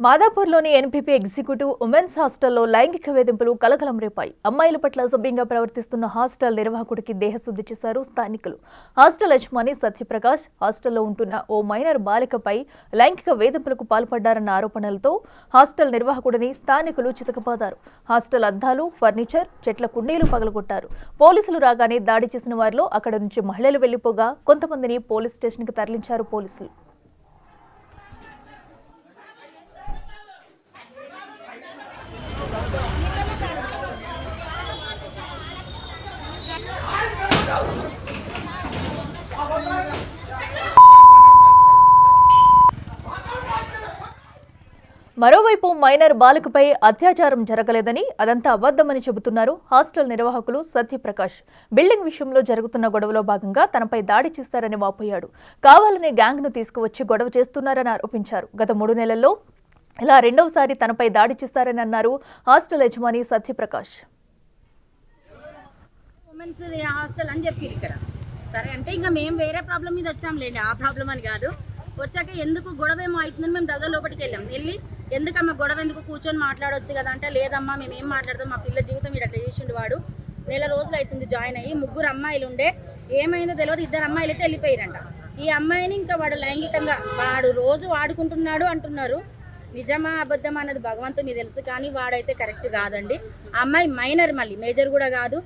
మాదాపూర్లోని NPP executive women's హాస్టల్లో లైంగిక వేధింపులు కలకలం రేపాయి. అమ్మాయిల పట్ల అసభ్యంగా ప్రవర్తిస్తున్న హాస్టల్ నిర్వాహకుడికి దేహశుద్ధి చేశారు స్థానికులు. హాస్టల్ యజమాని సత్యప్రకాష్ హాస్టల్లో ఉంటున్న ఓ మైనర్ బాలికపై లైంగిక వేధింపులకు పాల్పడ్డారన్న ఆరోపణలతో హాస్టల్ నిర్వాహకుడిని స్థానికులు చితకబాదారు. హాస్టల్ అద్దాలు, ఫర్నిచర్, చెట్ల కుండీలు పగలగొట్టారు. పోలీసులు రాగానే దాడి చేసిన వారిలో అక్కడి నుంచి మహిళలు వెళ్లిపోగా కొంతమందిని పోలీస్ స్టేషన్కి తరలించారు పోలీసులు. మరోవైపు మైనర్ బాలికపై అత్యాచారం జరగలేదని, అదంతా అబద్ధమని చెబుతున్నారు హాస్టల్ నిర్వాహకులు సత్యప్రకాష్. బిల్డింగ్ విషయంలో జరుగుతున్న గొడవలో భాగంగా తనపై దాడి చేస్తారని వాపోయాడు. కావాలనే గ్యాంగ్ను తీసుకువచ్చి గొడవ చేస్తున్నారని ఆరోపించారు. గత 3 నెలల్లో ఇలా రెండవసారి తనపై దాడి చేస్తారని అన్నారు హాస్టల్ యజమాని సత్యప్రకాష్. ఉమెన్స్ హాస్టల్ అని చెప్పారు ఇక్కడ. సరే అంటే ఇంకా మేము వేరే ప్రాబ్లం మీద వచ్చాంలేండి, ఆ ప్రాబ్లం అని కాదు. వచ్చాక ఎందుకు గొడవ ఏమో అవుతుందని మేము దవ్వ లోపలికి వెళ్ళి ఎందుకమ్మా గొడవ ఎందుకు కూర్చొని మాట్లాడవచ్చు కదా అంటే, లేదమ్మా మేము ఏం మాట్లాడతాం, మా పిల్ల జీవితం వీడు అట్లా చేసిండు, వాడు 1 నెల రోజులు అవుతుంది జాయిన్ అయ్యి, 3 అమ్మాయిలు ఉండే, ఏమైందో తెలియదు, 2 అమ్మాయిలు అయితే వెళ్ళిపోయారంట. ఈ అమ్మాయిని ఇంకా వాడు లైంగికంగా వాడు రోజు వాడుకుంటున్నాడు అంటున్నారు. నిజమా అబద్ధమా అన్నది భగవంతుని తెలుసు, కానీ వాడైతే కరెక్ట్ కాదండి. ఆ అమ్మాయి మైనర్, మళ్ళీ మేజర్ కూడా కాదు.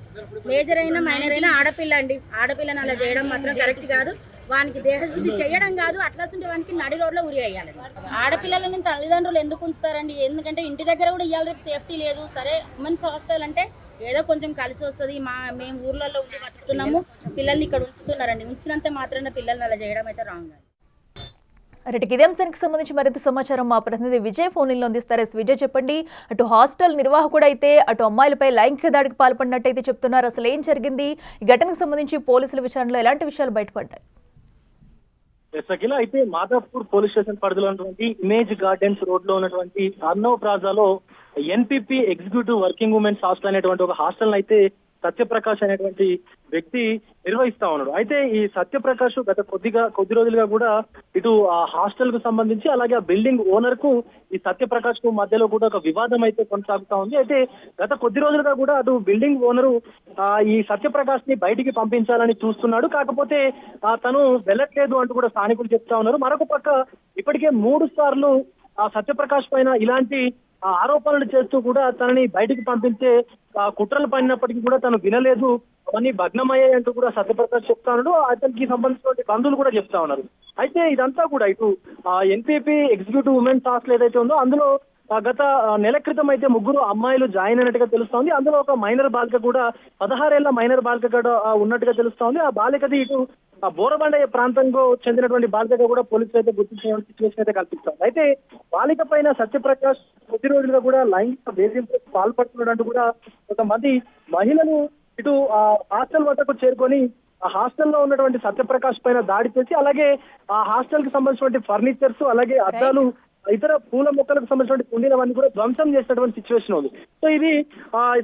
మేజర్ అయినా మైనర్ అయినా ఆడపిల్ల అండి. ఆడపిల్లని అలా చేయడం మాత్రం కరెక్ట్ కాదు. వానికి దేహశుద్ధి చేయడం కాదు, అట్లాంటి వానికి నడి రోడ్లో ఉరి వేయాలి. ఆడపిల్లలని తల్లిదండ్రులు ఎందుకు ఉంచుతారండి? ఎందుకంటే ఇంటి దగ్గర కూడా ఇవాళ రేపు సేఫ్టీ లేదు. సరే ఉమెన్స్ హాస్టల్ అంటే ఏదో కొంచెం కలిసి వస్తుంది. మేము ఊర్లలో ఉండి బతుకుతున్నాము, పిల్లల్ని ఇక్కడ ఉంచుతున్నారండి. ఉంచినంత మాత్రాన పిల్లల్ని అలా చేయడం అయితే రాంగ్. రైట్, ఇదే అంశానికి సంబంధించి మరింత సమాచారం మా ప్రతినిధి విజయ్ ఫోన్ ఇన్లో అందిస్తారు. విజయ్ చెప్పండి, అటు హాస్టల్ నిర్వాహకుడు అయితే అటు అమ్మాయిలపై లైంగిక దాడికి పాల్పడినట్టయితే చెప్తున్నారు. అసలు ఏం జరిగింది? ఈ ఘటనకు సంబంధించి పోలీసుల విచారణలో ఎలాంటి విషయాలు బయటపడ్డాయి? సఖిల, అయితే మాదాపూర్ పోలీస్ స్టేషన్ పరిధిలో ఉన్నటువంటి ఇమేజ్ గార్డెన్స్ రోడ్ లో ఉన్నటువంటి అర్నవ్ ప్లాజాలో NPP executive working women's hostel అనేటువంటి ఒక హాస్టల్ అయితే సత్యప్రకాష్ అనేటువంటి వ్యక్తి నిర్వహిస్తా ఉన్నాడు. అయితే ఈ సత్యప్రకాష్ గత కొద్ది రోజులుగా కూడా ఇటు ఆ హాస్టల్ కు సంబంధించి అలాగే ఆ బిల్డింగ్ ఓనర్ కు ఈ సత్యప్రకాష్ కు మధ్యలో కూడా ఒక వివాదం అయితే కొనసాగుతా ఉంది. అయితే గత కొద్ది రోజులుగా కూడా అటు బిల్డింగ్ ఓనరు ఈ సత్యప్రకాష్ ని బయటికి పంపించాలని చూస్తున్నాడు. కాకపోతే తను వెళ్ళట్లేదు అంటూ కూడా స్థానికులు చెప్తా ఉన్నారు. మరొక పక్క ఇప్పటికే 3 సార్లు ఆ సత్యప్రకాష్ పైన ఇలాంటి ఆరోపణలు చేస్తూ కూడా తనని బయటికి పంపించే కుట్రలు పడినప్పటికీ కూడా తను వినలేదు, అవన్నీ భగ్నమయ్యాయి అంటూ కూడా సత్యప్రకాష్ చెప్తా ఉన్నాడు. అతనికి సంబంధించిన బంధువులు కూడా చెప్తా ఉన్నారు. అయితే ఇదంతా కూడా ఇటు ఎన్పీపీ ఎగ్జిక్యూటివ్ ఉమెన్స్ హాస్టల్ ఏదైతే ఉందో అందులో గత నెల క్రితం అయితే 3 అమ్మాయిలు జాయిన్ అయినట్టుగా తెలుస్తోంది. అందులో ఒక మైనర్ బాలిక కూడా 16 ఏళ్ల మైనర్ బాలిక కూడా ఉన్నట్టుగా తెలుస్తోంది. ఆ బాలికది ఇటు బోరబండ ప్రాంతంలో చెందినటువంటి బాలికగా కూడా పోలీసులు అయితే గుర్తించిన సిచ్యువేషన్ అయితే కల్పిస్తోంది. అయితే బాలిక పైన సత్యప్రకాష్ కొద్ది రోజులుగా కూడా లైంగిక వేధింపులకు పాల్పడుతున్నాడంటూ కూడా కొంతమంది మహిళలు ఇటు హాస్టల్ వద్దకు చేరుకొని ఆ హాస్టల్లో ఉన్నటువంటి సత్యప్రకాష్ పైన దాడి చేసి అలాగే ఆ హాస్టల్ కి సంబంధించినటువంటి ఫర్నిచర్స్ అలాగే అద్దాలు ఇతర పూల మొక్కలకు సంబంధించిన కుండీలవన్నీ కూడా ధ్వంసం చేసినటువంటి సిచ్యువేషన్ ఉంది. సో ఇది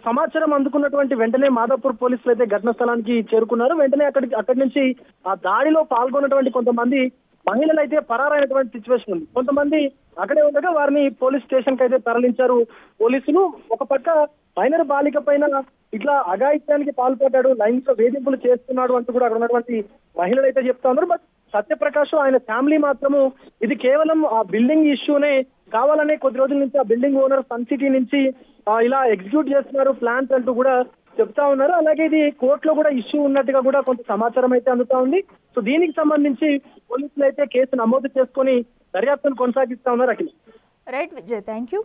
సమాచారం అందుకున్నటువంటి వెంటనే మాదాపూర్ పోలీసులు అయితే ఘటనా స్థలానికి చేరుకున్నారు. వెంటనే అక్కడి నుంచి ఆ దాడిలో పాల్గొన్నటువంటి కొంతమంది మహిళలు అయితే పరారైనటువంటి సిచ్యువేషన్ ఉంది. కొంతమంది అక్కడే ఉండగా వారిని పోలీస్ స్టేషన్ కి అయితే తరలించారు పోలీసులు. ఒక పక్క మైనర్ బాలిక పైన ఇట్లా అఘాయిత్యానికి పాల్పడ్డాడు, లైంగిక వేధింపులు చేస్తున్నాడు అంటూ కూడా అక్కడ ఉన్నటువంటి మహిళలు అయితే చెప్తా ఉన్నారు. బట్ సత్యప్రకాష్ ఆయన ఫ్యామిలీ మాత్రము ఇది కేవలం ఆ బిల్డింగ్ ఇష్యూనే, కావాలనే కొద్ది రోజుల నుంచి ఆ బిల్డింగ్ ఓనర్ సన్ సిటీ నుంచి ఇలా ఎగ్జిక్యూట్ చేస్తున్నారు ప్లాన్స్ అంటూ కూడా చెప్తా ఉన్నారు. అలాగే ఇది కోర్టులో కూడా ఇష్యూ ఉన్నట్టుగా కూడా కొంత సమాచారం అయితే అందుతా ఉంది. సో దీనికి సంబంధించి పోలీసులు అయితే కేసు నమోదు చేసుకొని దర్యాప్తును కొనసాగిస్తా ఉన్నారు. Akhila. Right Vijay, thank you.